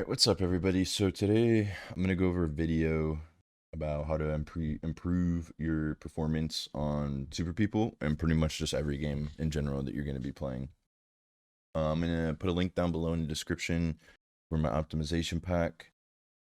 What's up, everybody? So today I'm going to go over a video about how to improve your performance on Super People and pretty much just every game in general that you're going to be playing. I'm going to put a link down below in the description for my optimization pack.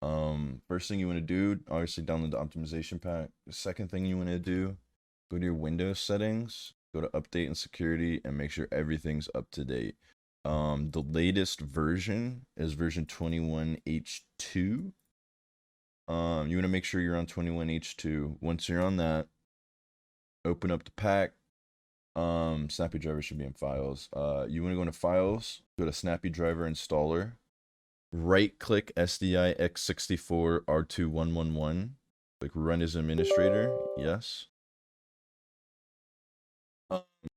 First thing you want to do, obviously download the optimization pack. The second thing you want to do, go to your Windows settings, go to update and security, and make sure everything's up to date. The latest version is version 21H2. You want to make sure you're on 21H2. Once you're on that, open up the pack. Snappy driver should be in files. You want to go into files, go to snappy driver installer, right click SDI x64 R2111, like run as administrator. Yes.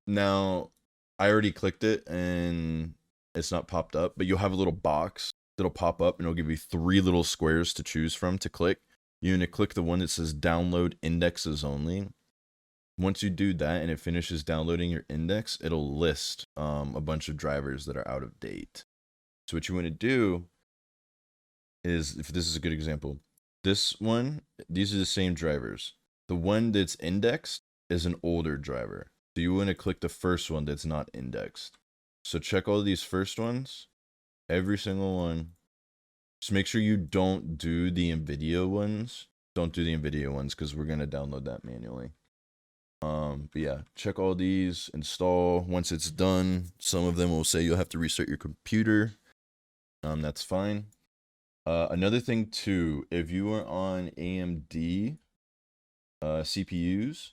Now, I already clicked it and it's not popped up, but you'll have a little box that'll pop up and it'll give you 3 little squares to choose from to click. You're going to click the one that says download indexes only. Once you do that and it finishes downloading your index, it'll list a bunch of drivers that are out of date. So what you want to do is, if this is a good example, this one, these are the same drivers. The one that's indexed is an older driver. So you want to click the first one that's not indexed. So check all these first ones, every single one. Just make sure you don't do the NVIDIA ones. Don't do the NVIDIA ones because we're going to download that manually. But yeah, check all these, install. Once it's done, some of them will say you'll have to restart your computer. That's fine. Another thing too, if you are on AMD CPUs,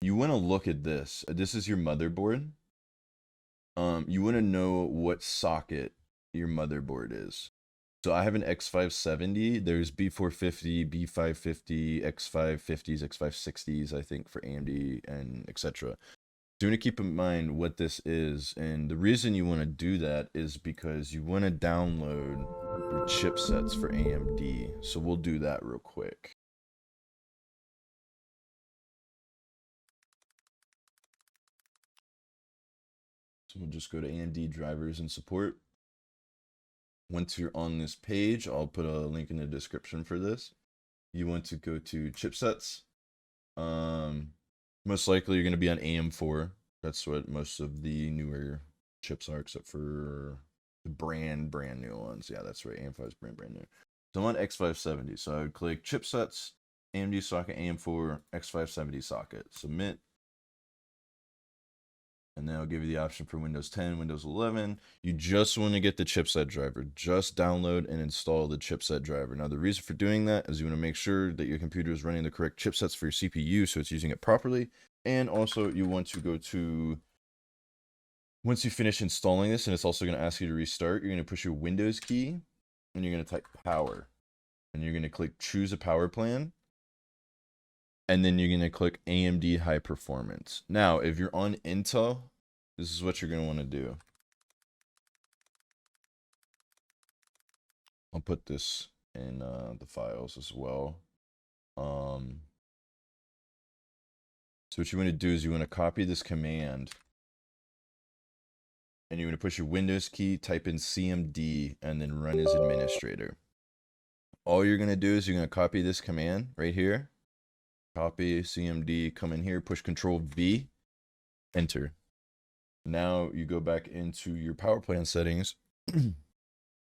you want to look at this. This is your motherboard. You want to know what socket your motherboard is. So I have an X570. There's B450, B550, X550s, X560s, I think, for AMD and etc. So you want to keep in mind what this is. And the reason you want to do that is because you want to download your chipsets for AMD. So we'll do that real quick. So we'll just go to AMD drivers and support. Once you're on this page, I'll put a link in the description for this. You want to go to chipsets. Most likely you're going to be on AM4. That's what most of the newer chips are, except for the brand new ones. Yeah, that's right. AM5 is brand new. So I'm on X570. So I would click chipsets, AMD socket, AM4, X570 socket, submit. And then I'll give you the option for Windows 10, Windows 11. You just want to get the chipset driver. Just download and install the chipset driver. Now, the reason for doing that is you want to make sure that your computer is running the correct chipsets for your CPU, so it's using it properly. And also, you want to go to, once you finish installing this, and it's also going to ask you to restart, you're going to push your Windows key, and you're going to type power. And you're going to click choose a power plan. And then you're going to click AMD High Performance. Now, if you're on Intel, this is what you're going to want to do. I'll put this in the files as well. So what you want to do is you want to copy this command. And you want to push your Windows key, type in CMD, and then run as administrator. All you're going to do is you're going to copy this command right here. Copy CMD, come in here, push Control V, enter. Now you go back into your power plan settings.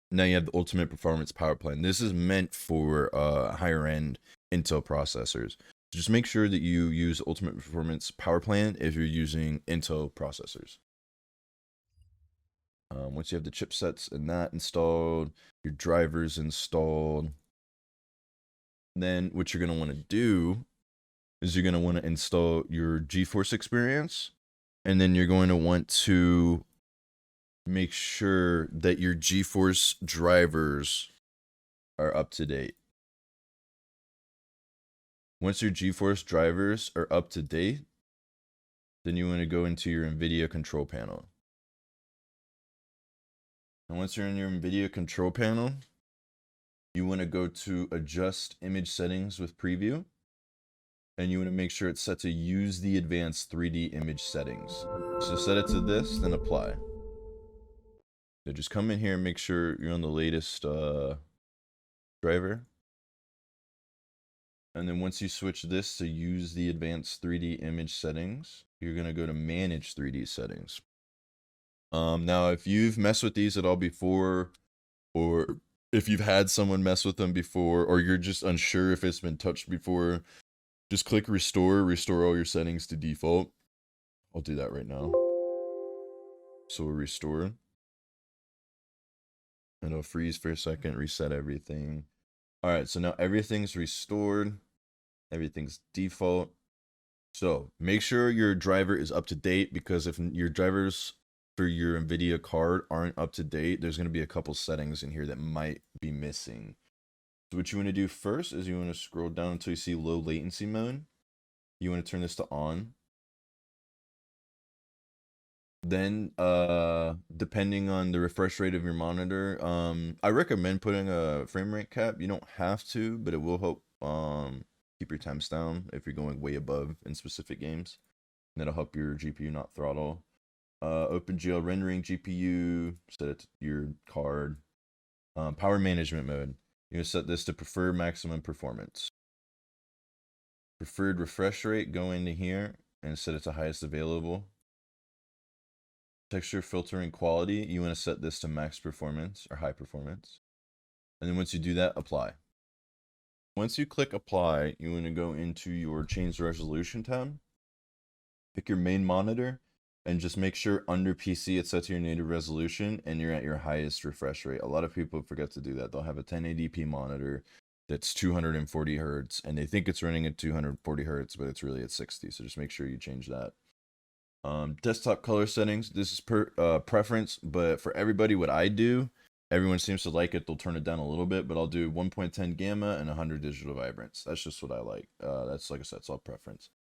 Now you have the ultimate performance power plan. This is meant for higher end Intel processors. So just make sure that you use ultimate performance power plan if you're using Intel processors. Once you have the chipsets and that installed, your drivers installed, then what you're going to want to do is you're going to want to install your GeForce experience, and then you're going to want to make sure that your GeForce drivers are up to date. Once your GeForce drivers are up to date, then you want to go into your NVIDIA control panel. And once you're in your NVIDIA control panel, you want to go to adjust image settings with preview. And you want to make sure it's set to use the advanced 3D image settings. So set it to this, then apply. So just come in here and make sure you're on the latest driver. And then once you switch this to use the advanced 3D image settings, you're gonna go to manage 3D settings. Now if you've messed with these at all before, or if you've had someone mess with them before, or you're just unsure if it's been touched before, just click restore all your settings to default. I'll do that right now. So we'll restore, and it'll freeze for a second, reset everything. All right, so now everything's restored, everything's default. So make sure your driver is up to date, because if your drivers for your NVIDIA card aren't up to date, there's going to be a couple settings in here that might be missing. So what you want to do first is you want to scroll down until you see low latency mode. You want to turn this to on. Then depending on the refresh rate of your monitor, I recommend putting a frame rate cap. You don't have to, but it will help keep your temps down if you're going way above in specific games. And that'll help your GPU not throttle. OpenGL rendering GPU, set it to your card. Power management mode. You're gonna set this to prefer maximum performance. Preferred refresh rate, go into here and set it to highest available. Texture filtering quality, you want to set this to max performance or high performance. And then once you do that, apply. Once you click apply, you want to go into your change resolution tab. Pick your main monitor and just make sure under PC it's set to your native resolution and you're at your highest refresh rate. A lot of people forget to do that. They'll have a 1080p monitor that's 240 hertz and they think it's running at 240 hertz, but it's really at 60. So just make sure you change that. Desktop color settings, this is per preference, but for everybody, what I do, everyone seems to like it, they'll turn it down a little bit, but I'll do 1.10 gamma and 100 digital vibrance. That's just what I like. That's, like I said, it's all preference.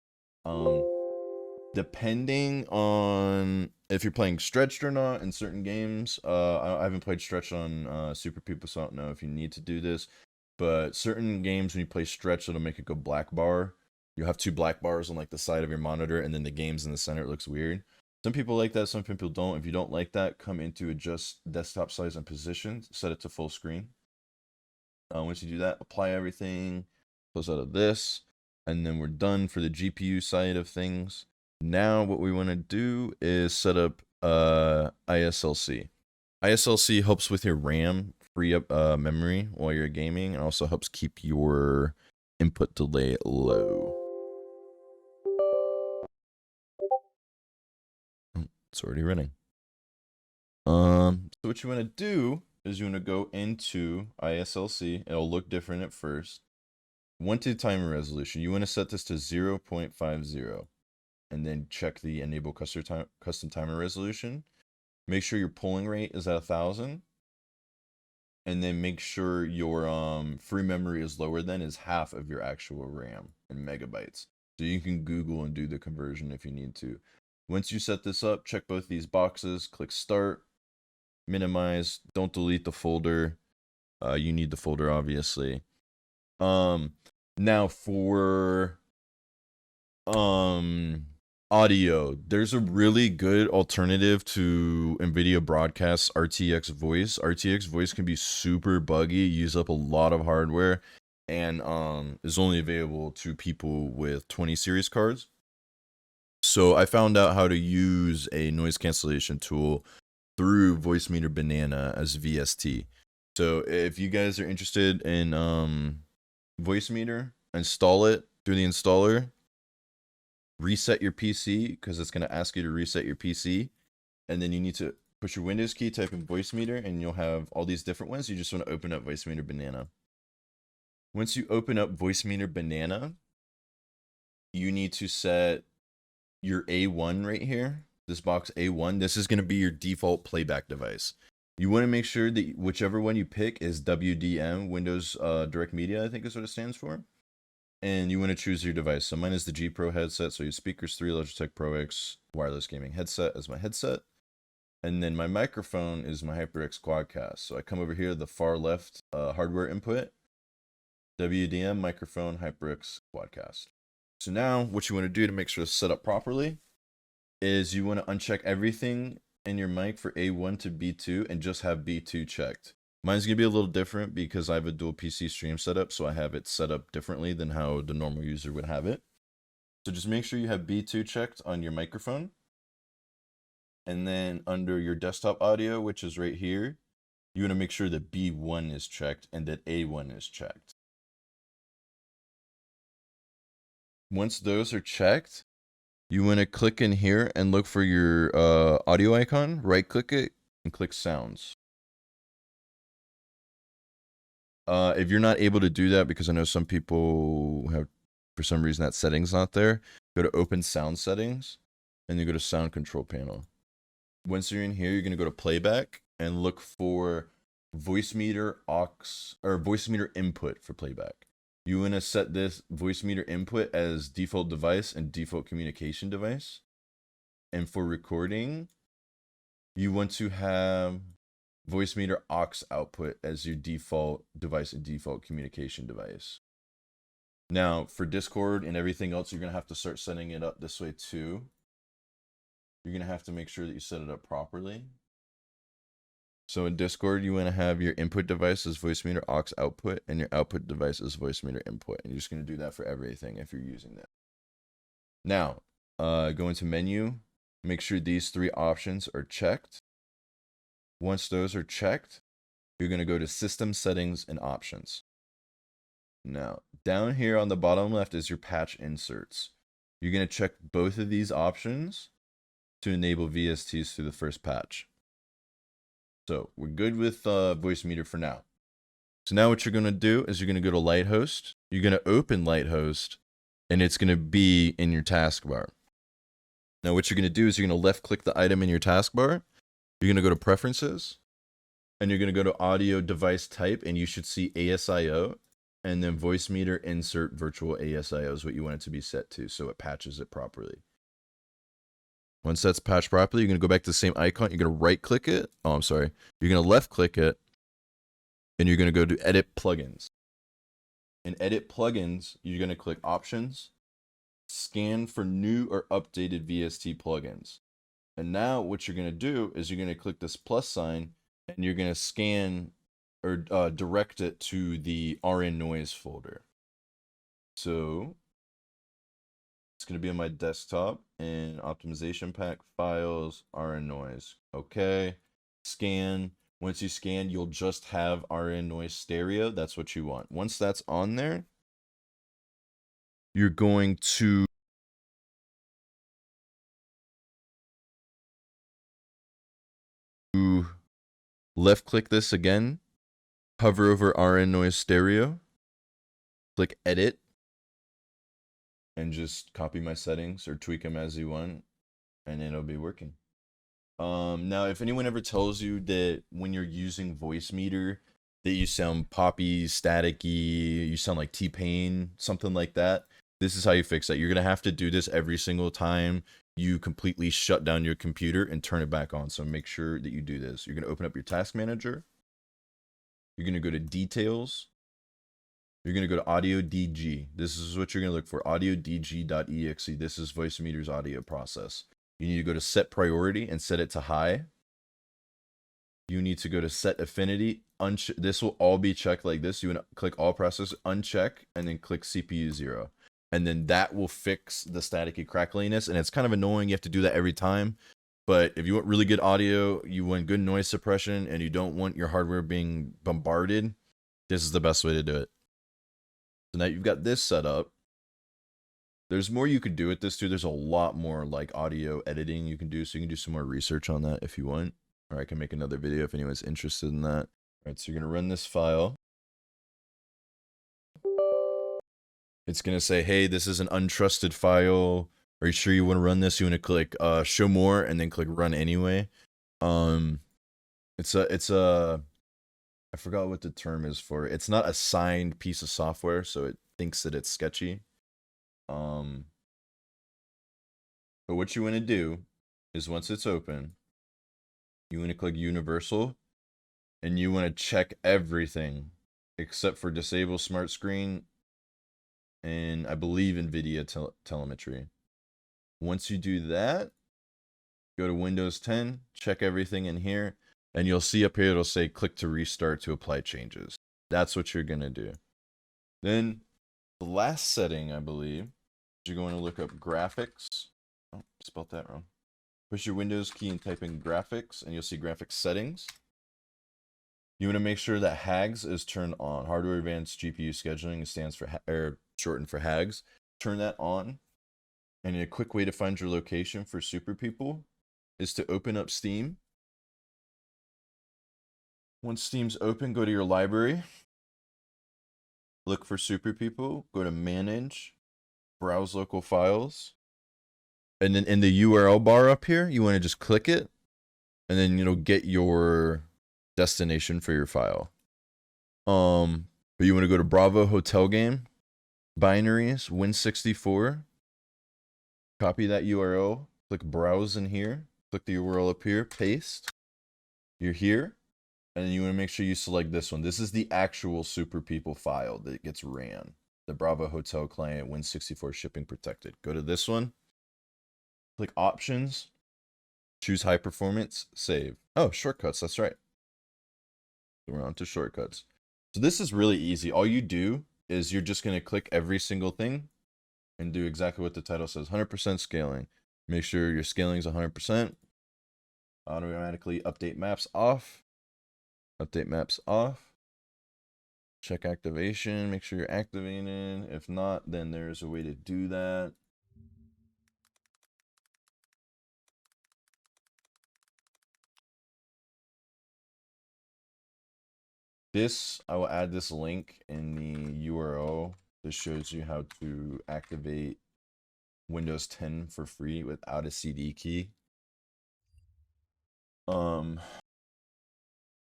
Depending on if you're playing stretched or not in certain games, I haven't played stretched on Super People, so I don't know if you need to do this, but certain games when you play stretched, it'll make it go black bar. You have two black bars on like the side of your monitor, and then the game's in the center. It looks weird. Some people like that, some people don't. If you don't like that, come into adjust desktop size and position, set it to full screen. Once you do that, apply everything, close out of this, and then we're done for the GPU side of things. Now what we want to do is set up ISLC. ISLC helps with your RAM, free up memory while you're gaming, and also helps keep your input delay low. It's already running. So what you want to do is you want to go into ISLC. It'll look different at first. Went to timer resolution. You want to set this to 0.50 and then check the enable custom timer resolution. Make sure your polling rate is at 1000. And then make sure your free memory is lower than is half of your actual RAM in megabytes. So you can Google and do the conversion if you need to. Once you set this up, check both these boxes, click start, minimize, don't delete the folder. You need the folder, obviously. Now for audio, there's a really good alternative to NVIDIA Broadcast RTX Voice. RTX Voice can be super buggy, use up a lot of hardware, and is only available to people with 20 series cards. So I found out how to use a noise cancellation tool through Voicemeeter Banana as VST. So if you guys are interested in Voicemeeter, install it through the installer, reset your PC, because it's going to ask you to reset your PC, and then you need to push your Windows key, type in Voicemeeter, and you'll have all these different ones. You just want to open up Voicemeeter Banana. Once you open up Voicemeeter Banana, you need to set your A1 right here, this box A1. This is going to be your default playback device. You want to make sure that whichever one you pick is WDM, Windows Direct Media, I think is what it stands for. And you want to choose your device. So mine is the G Pro headset. So your speakers 3 Logitech Pro X wireless gaming headset as my headset. And then my microphone is my HyperX Quadcast. So I come over here, the far left hardware input, WDM microphone, HyperX Quadcast. So now what you want to do to make sure it's set up properly is you want to uncheck everything in your mic for A1 to B2 and just have B2 checked. Mine's gonna be a little different because I have a dual PC stream setup, so I have it set up differently than how the normal user would have it. So just make sure you have B2 checked on your microphone. And then under your desktop audio, which is right here, you want to make sure that B1 is checked and that A1 is checked. Once those are checked, you want to click in here and look for your audio icon, right click it, and click sounds. If you're not able to do that, because I know some people have, for some reason, that setting's not there, go to open sound settings, and you go to sound control panel. Once you're in here, you're going to go to playback and look for voice meter aux or voice meter input for playback. You want to set this voice meter input as default device and default communication device. And for recording, you want to have voice meter aux output as your default device and default communication device. Now, for Discord and everything else, you're going to have to start setting it up this way too. You're going to have to make sure that you set it up properly. So in Discord, you want to have your input device as voice meter aux output and your output device as voice meter input. And you're just going to do that for everything if you're using that. Now, go into menu. Make sure these three options are checked. Once those are checked, you're going to go to System Settings and Options. Now, down here on the bottom left is your patch inserts. You're going to check both of these options to enable VSTs through the first patch. So we're good with voice meter for now. So now what you're going to do is you're going to go to Lighthost. You're going to open Lighthost, and it's going to be in your taskbar. Now what you're going to do is you're going to left click the item in your taskbar. You're going to go to Preferences, and you're going to go to Audio Device Type, and you should see ASIO, and then voice meter insert virtual ASIO is what you want it to be set to, so it patches it properly. Once that's patched properly, you're going to go back to the same icon. You're going to right click it. Oh, I'm sorry. You're going to left click it, and you're going to go to Edit Plugins. In Edit Plugins, you're going to click Options, Scan for new or updated VST plugins. And now what you're going to do is you're going to click this plus sign, and you're going to scan or direct it to the RN noise folder. So it's going to be on my desktop in optimization pack, files, RN noise. Okay. Scan. Once you scan, you'll just have RN noise stereo. That's what you want. Once that's on there, you're going to left click this again, hover over RN noise stereo, click edit, and just copy my settings or tweak them as you want, and it'll be working. Now, if anyone ever tells you that when you're using voice meter that you sound poppy, staticky, you sound like T-Pain, something like that, this is how you fix that. You're going to have to do this every single time you completely shut down your computer and turn it back on. So make sure that you do this. You're going to open up your task manager. You're going to go to details. You're going to go to audio DG. This is what you're going to look for. Audio DG.exe. This is voice meter's audio process. You need to go to set priority and set it to high. You need to go to set affinity. This will all be checked like this. You want to click all process, uncheck, and then click CPU 0. And then that will fix the staticky crackliness. And it's kind of annoying. You have to do that every time. But if you want really good audio, you want good noise suppression, and you don't want your hardware being bombarded, this is the best way to do it. So now you've got this set up. There's more you could do with this too. There's a lot more like audio editing you can do. So you can do some more research on that if you want. Or I can make another video if anyone's interested in that. All right, so you're going to run this file. It's going to say, hey, this is an untrusted file. Are you sure you want to run this? You want to click show more and then click run anyway. It's a I forgot what the term is for it. It's not a signed piece of software, so it thinks that it's sketchy. But what you want to do is once it's open, you want to click universal, and you want to check everything except for disable smart screen and I believe NVIDIA telemetry. Once you do that, Go to Windows 10, check everything in here, and you'll see up here it'll say click to restart to apply changes. That's what you're going to do. Then the last setting, I believe, you're going to look up graphics. Oh, spelled that wrong. Push your Windows key and type in graphics, and you'll see graphics settings. You want to make sure that HAGS is turned on. Hardware Advanced GPU Scheduling stands for, or shortened for HAGS. Turn that on. And a quick way to find your location for Super People is to open up Steam. Once Steam's open, go to your library. Look for Super People. Go to Manage. Browse local files. And then in the URL bar up here, you want to just click it. And then it'll get your destination for your file. But you want to go to Bravo Hotel Game, binaries, Win64. Copy that URL. Click Browse in here. Click the URL up here. Paste. You're here. And then you want to make sure you select this one. This is the actual Super People file that gets ran. The Bravo Hotel client, Win64 shipping protected. Go to this one. Click Options. Choose High Performance. Save. Oh, shortcuts. That's right. So we're on to shortcuts. So this is really easy. All you do is you're just going to click every single thing and do exactly what the title says. 100% scaling. Make sure your scaling is 100%. Automatically update maps off. Update maps off. Check activation. Make sure you're activated. If not, then there's a way to do that. This, I will add this link in the URL. This shows you how to activate Windows 10 for free without a CD key.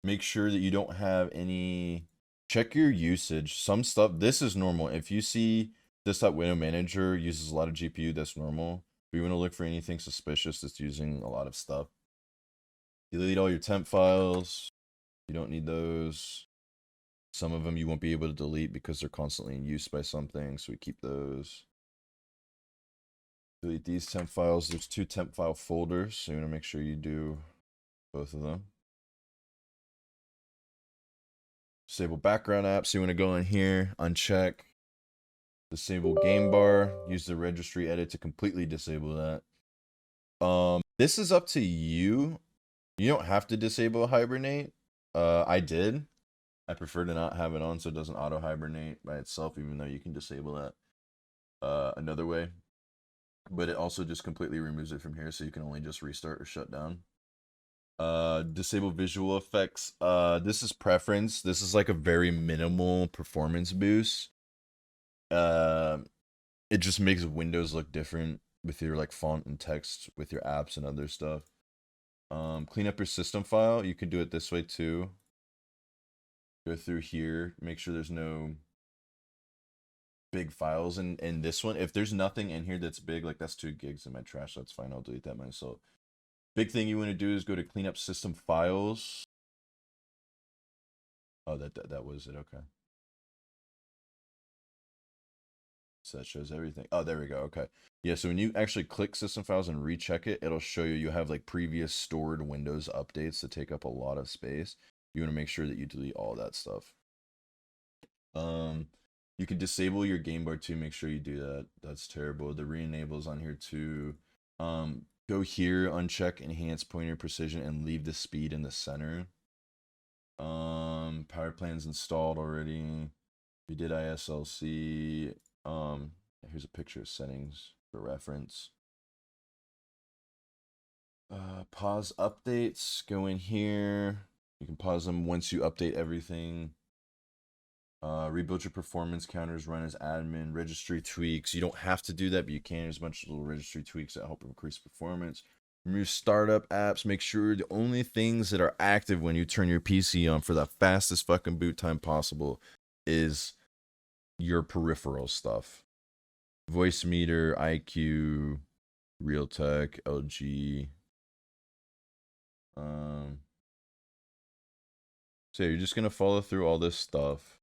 Make sure that you don't have any, check your usage. Some stuff, this is normal. If you see Desktop Window Manager uses a lot of GPU, that's normal. But you want to look for anything suspicious that's using a lot of stuff. Delete all your temp files. You don't need those. Some of them you won't be able to delete because they're constantly in use by something, so we keep those. Delete these temp files. There's 2 temp file folders, so you want to make sure you do both of them. Disable background apps. So you want to go in here, uncheck. Disable game bar. Use the registry edit to completely disable that. This is up to you. You don't have to disable hibernate. I did. I prefer to not have it on so it doesn't auto hibernate by itself, even though you can disable that another way. But it also just completely removes it from here, so you can only just restart or shut down. Disable visual effects. This is preference. This is like a very minimal performance boost. It just makes Windows look different with your like font and text with your apps and other stuff. Clean up your system file. You can do it this way too. Go through here, make sure there's no big files in this one. If there's nothing in here that's big, like that's 2 gigs in my trash, that's fine. I'll delete that myself. Big thing you want to do is go to clean up system files. Oh, that was it. Okay. So that shows everything. Oh, there we go. Okay. Yeah, so when you actually click system files and recheck it, it'll show you have like previous stored Windows updates that take up a lot of space. You want to make sure that you delete all that stuff. You can disable your game bar too. Make sure you do that. That's terrible. The re-enable's on here too. Go here, uncheck enhance pointer precision, and leave the speed in the center. Power plan's installed already. We did ISLC. Here's a picture of settings for reference. Pause updates. Go in here. You can pause them once you update everything. Rebuild your performance counters, run as admin, registry tweaks. You don't have to do that, but you can. There's a bunch of little registry tweaks that help increase performance. Remove startup apps. Make sure the only things that are active when you turn your PC on for the fastest fucking boot time possible is your peripheral stuff. Voice meter, IQ, Realtek, LG. So you're just gonna follow through all this stuff.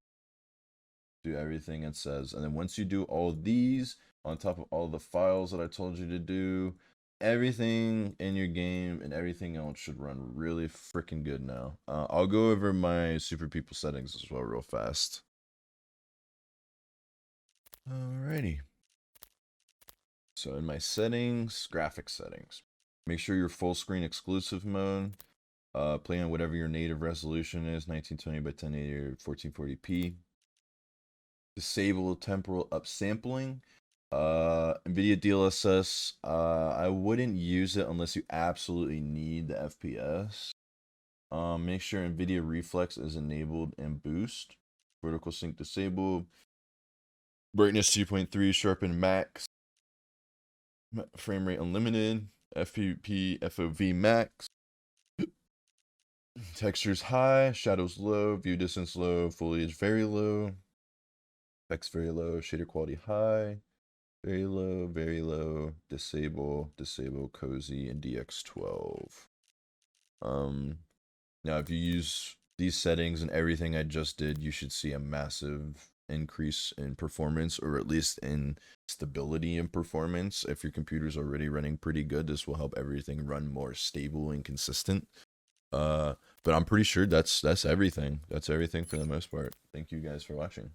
Do everything it says, and then once you do all these on top of all the files that I told you to do, everything in your game and everything else should run really freaking good now. I'll go over my super people settings as well real fast. Alrighty. So in my settings, graphics settings, make sure your full screen exclusive mode. Play on whatever your native resolution is, 1920 by 1080 or 1440p. Disable temporal upsampling. NVIDIA DLSS, I wouldn't use it unless you absolutely need the FPS. Make sure NVIDIA Reflex is enabled and boost. Vertical sync disabled. Brightness 2.3, sharpen max. Frame rate unlimited. FPP FOV max. Textures high, shadows low, view distance low, foliage very low. Effects very low, shader quality high. Very low, disable, cozy, and DX12. Now if you use these settings and everything I just did, you should see a massive increase in performance, or at least in stability in performance. If your computer's already running pretty good, this will help everything run more stable and consistent. But I'm pretty sure that's everything. That's everything for the most part. Thank you guys for watching.